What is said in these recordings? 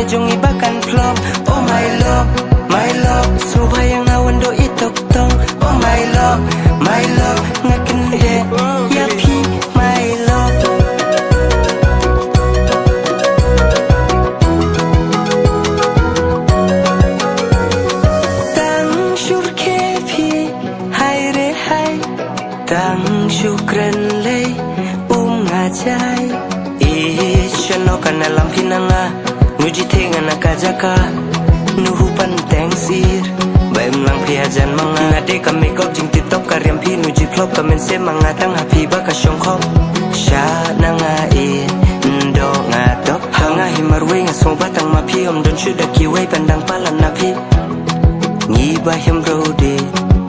jong ibakan plop. Oh my love, suba yang awan do itok tong. Oh my love, ngaken de ya pi my love. Tang syurke pi hai re hai, tang syukran lei ngajai. Ishano kana lampinanga nuji tenga nakajaka nuhu panteng sir baim lang piajan manga nade kami kop jing tiktok karyam pi nuji klop kamen se manga tang happy baka shongkhop sha nanga ndo ngatok hanga himarwe ngasong batang mapi om don shuda kiwai pandang palan napi ngi bahim rode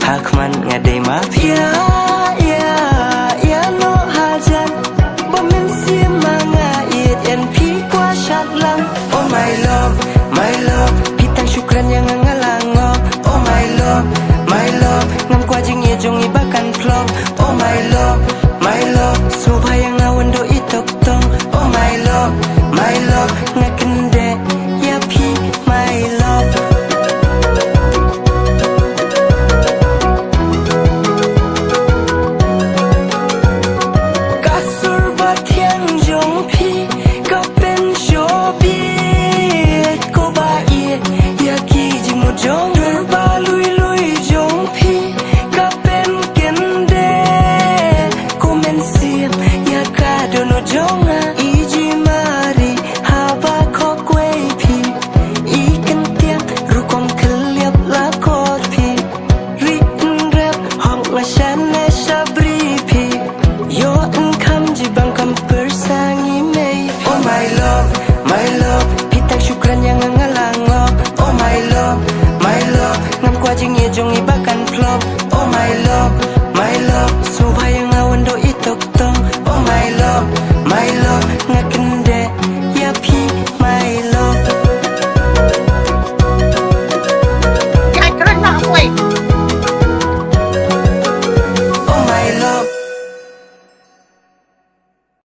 hakman ngade mapi ya no hajan bamin sim manga and pi kwa shat lang. Oh my love, pitang syukran yang ngalangop. Oh my love, ngam kwa jing ye jong ibakan plop. Oh my love, suba yang awan do itok tong. Oh my love, ngaken de ya pi my love. Kasur batiang jong pi kapen shobi ko ba ye ya ki jing mo jong ba lui jong pi kapen kende ko men sim ya ka do no jong iji mari haba ko kwei pi ikan tiang rukom keliap la kor pi rin rap hong la shan ne sabri pi yo kam jibang kam persangi mei. Oh my love, pitang syukran yang ngalangop. Oh my love, ngam kwa jing ye jong ibakan plop. Oh my love,